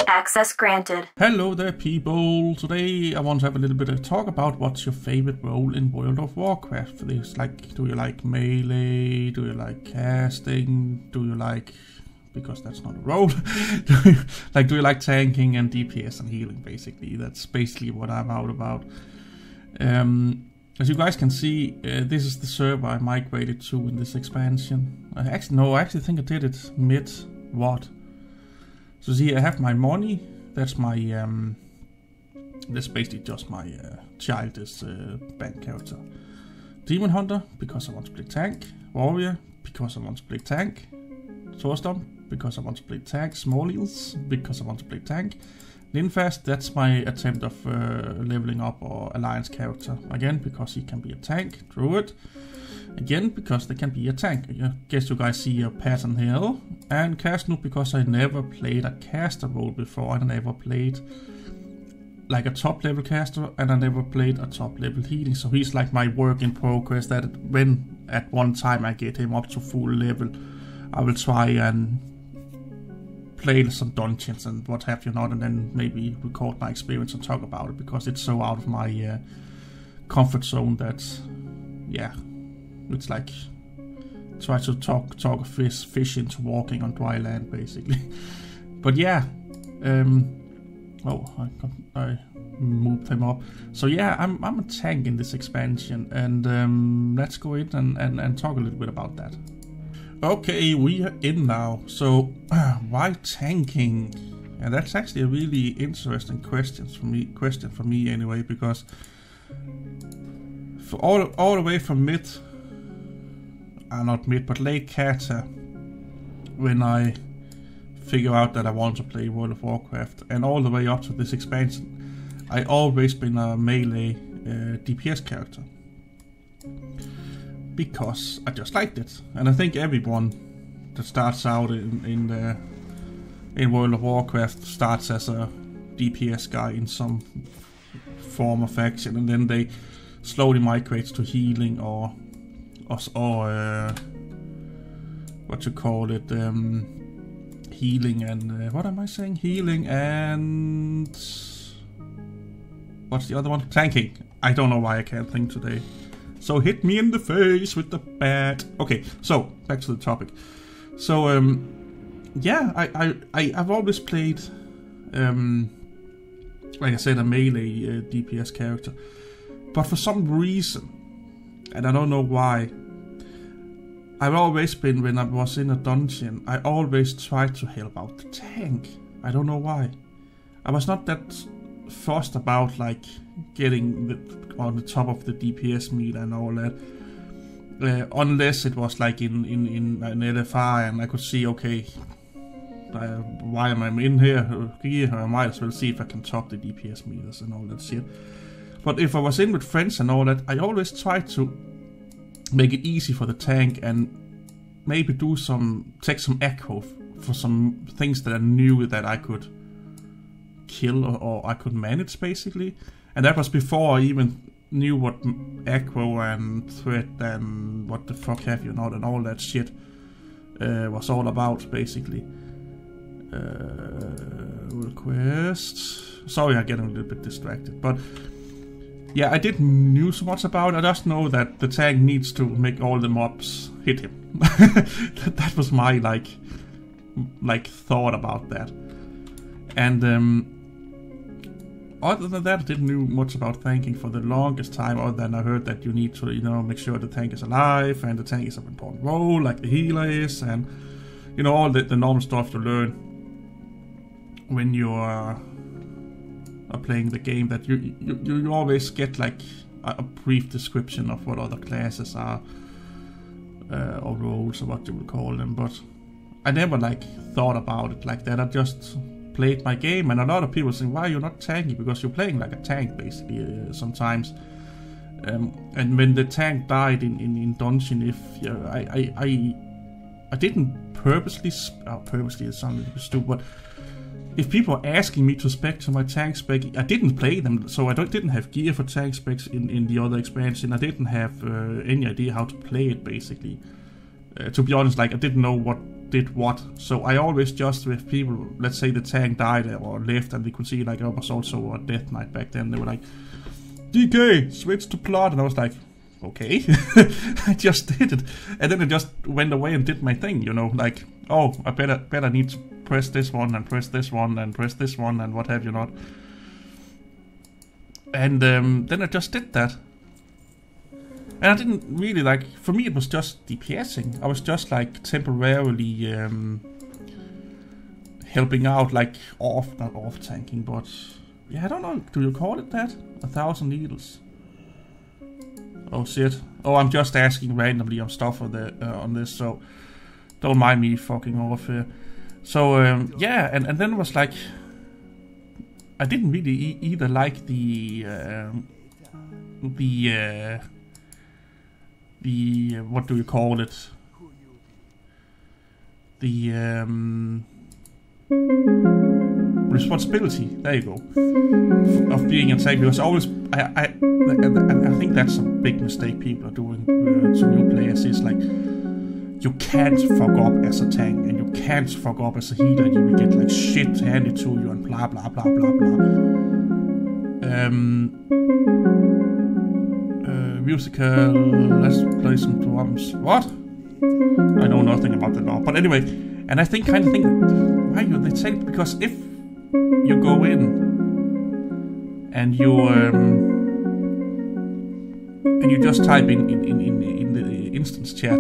Access granted. Hello there, people. Today I want to have a little bit of talk about what's your favorite role in World of Warcraft. It's like, do you like melee? Do you like casting? Do you like, because that's not a role, do you like tanking and DPS and healing, basically? That's basically what I'm out about. As you guys can see, this is the server I migrated to in this expansion. I actually think I did it mid-WoD. So see, I have my money. That's my that's basically just my childish bank character. Demon Hunter, because I want to play tank. Warrior, because I want to play tank. Thorstorm, because I want to play tank. Small Eels, because I want to play tank. Linfast, that's my attempt of leveling up our alliance character. Again, because he can be a tank. Druid, again, because they can be a tank. I guess you guys see a pattern here. And Cast Noob, because I never played a caster role before, and I never played like a top level caster, and I never played a top level healing. So he's like my work in progress, that when at one time I get him up to full level, I will try and play some dungeons and what have you not, and then maybe record my experience and talk about it, because it's so out of my comfort zone that, yeah, it's like try to talk a fish into walking on dry land, basically. But yeah, I moved him up. So yeah, I'm a tank in this expansion, and let's go in and talk a little bit about that. Okay, we are in now. So why tanking? And that's actually a really interesting question for me anyway, because for all the way from not mid, but late Cata, when I figure out that I want to play World of Warcraft, and all the way up to this expansion, I always been a melee DPS character, because I just liked it. And I think everyone that starts out in World of Warcraft starts as a DPS guy in some form of action, and then they slowly migrate to healing or what you call it, healing and what am I saying? Healing and what's the other one? Tanking. I don't know why I can't think today. So hit me in the face with the bat. Okay, so back to the topic. So yeah, I've always played like I said, a melee DPS character, but for some reason, and I don't know why, I've always been, when I was in a dungeon, I always tried to help out the tank. I don't know why. I was not that fussed about like getting on the top of the DPS meter and all that, unless it was like in LFR and I could see, okay, why am I in here? I might as well see if I can top the DPS meters and all that shit. But if I was in with friends and all that, I always tried to make it easy for the tank and maybe take some aggro for some things that I knew that I could kill or I could manage, basically. And that was before I even knew what aggro and threat and what the fuck have you not and all that shit was all about, basically. Request. Sorry, I'm getting a little bit distracted, but yeah, I didn't know so much about it. I just know that the tank needs to make all the mobs hit him. That was my like thought about that. And other than that, I didn't know much about tanking for the longest time, other than I heard that you need to, make sure the tank is alive, and the tank is an important role, like the healer is, and all the normal stuff to learn when you are playing the game, that you always get like a brief description of what other classes are, or roles, or what you would call them. But I never like thought about it like that. I just played my game, and a lot of people say, why are you not tanky? Because you're playing like a tank, basically, sometimes. And when the tank died in dungeon, I didn't purposely it sounded a little stupid, but if people are asking me to spec to my tank spec, I didn't play them, so I didn't have gear for tank specs in the other expansion. I didn't have any idea how to play it, basically. To be honest, like, I didn't know what did what. So I always just with people, let's say the tank died or left, and they could see like it was also a death knight back then. They were like, DK, switch to plot, and I was like, okay. I just did it, and then I just went away and did my thing, you know, like, oh, I better need to press this one and press this one and press this one and what have you not. And then I just did that. And I didn't really like, for me it was just DPSing. I was just like temporarily helping out, like not off tanking, but yeah, I don't know, do you call it that? 1,000 needles. Oh shit. Oh, I'm just asking randomly on stuff on this, so don't mind me fucking off here. So yeah, and then it was like, I didn't really either like the what do you call it? The responsibility. There you go. Of being a tank, because always I think that's a big mistake people are doing to new players. Is like, you can't fuck up as a tank and you can't fuck up as a healer. You will get like shit handed to you and blah blah blah blah blah. Musical, let's play some drums. What? I know nothing about the law. But anyway, and I kind of think, why they say it? Because if you go in and you just type in the instance chat,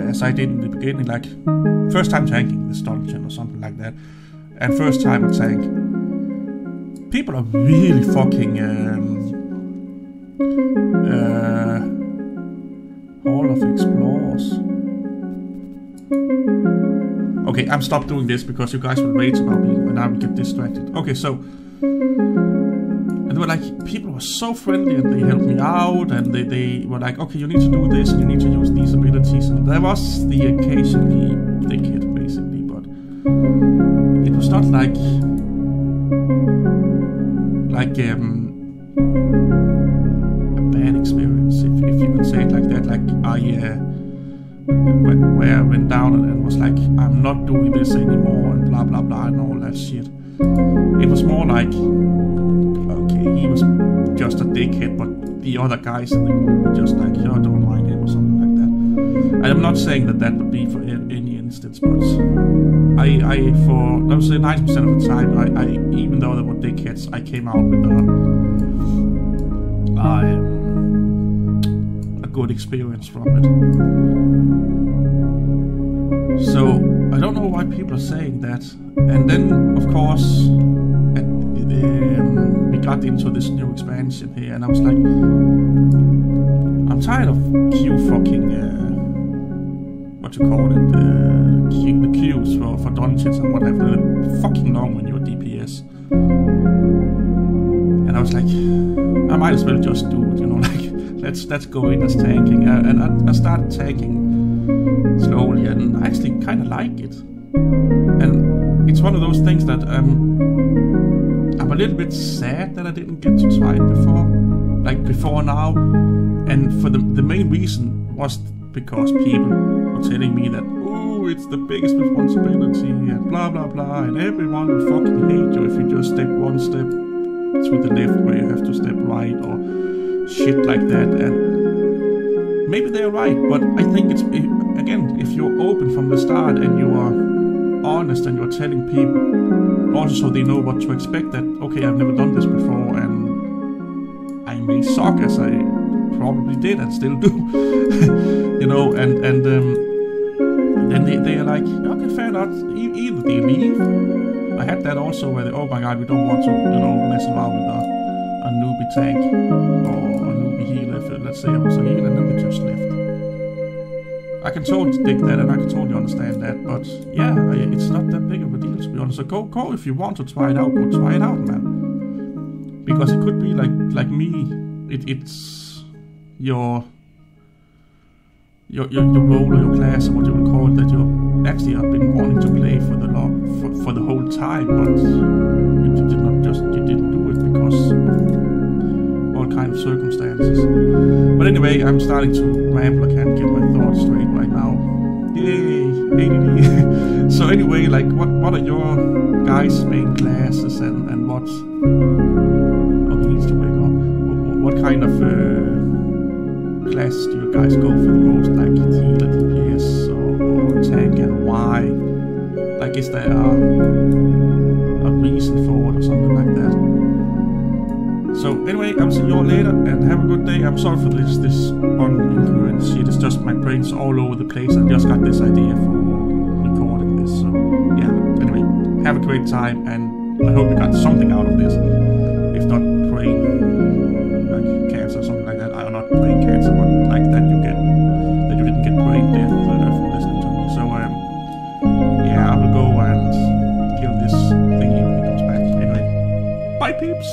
as I did in the beginning, like first time tanking this dungeon or something like that, and first time a tank, people are really fucking Hall of Explorers. Okay, I'm stopped doing this because you guys will rage about me and I will get distracted. Okay, so and they were like, people were so friendly and they helped me out, and they were like, okay, you need to do this and you need to use these abilities, and there was the occasionally dickhead basically, but it was not like bad experience, if you could say it like that. Like where I went down and was like, I'm not doing this anymore and blah blah blah and all that shit. It was more like, okay, he was just a dickhead, but the other guys in the group were just like, oh, don't mind him or something like that. And I'm not saying that would be for any instance, but I would say 90% of the time, I even though there were dickheads, I came out with a good experience from it. So I don't know why people are saying that. And then of course we got into this new expansion here, and I was like, I'm tired of what you call it, the queues for dungeons and whatever. They're fucking long when you're DPS. And I was like, I might as well just do it, you know, like let's go in as tanking. And I started tanking slowly, and I actually kind of like it. And it's one of those things that I'm a little bit sad that I didn't get to try it before now. And for the main reason was because people were telling me that, oh, it's the biggest responsibility and blah blah blah, and everyone will fucking hate you if you just step one step to the left where you have to step right or shit like that. And maybe they're right, but I think it's, again, if you're open from the start and you are honest and you're telling people also so they know what to expect, that okay, I've never done this before and I may suck, as I probably did and still do, you know, and then they are like, okay, fair enough, either they leave. I had that also where they, oh my god, we don't want to, you know, mess around with a newbie tank or a newbie healer, if let's say I was a healer, and then they just left. I can totally dig that and I can totally understand that, but yeah, it's not that big of a deal, to be honest. So go if you want to try it out, go try it out, man. Because it could be like me, it's your role or your class or what you would call it, that you actually have been wanting to play for the whole time, but you didn't do it because of all kind of circumstances. But anyway, I'm starting to ramble. I can't get my thoughts straight right now. Yay! ADD. So anyway, like, what are your guys' main classes and what's... Oh, he needs to wake up. What kind of classes do you guys go for the most? Like healer, DPS, or tank, and why? Like, is there a reason for it or something like that? So anyway, I'll see you all later and have a good day. I'm sorry for this unincoherent shit. It's just my brain's all over the place. I just got this idea for recording this. So yeah, anyway, have a great time and I hope you got something out of this. If not brain like cancer or something like that. I not brain cancer, but like that you didn't get brain death from listening to me. So yeah, I will go and kill this thingy when it comes back. Anyway, bye peeps!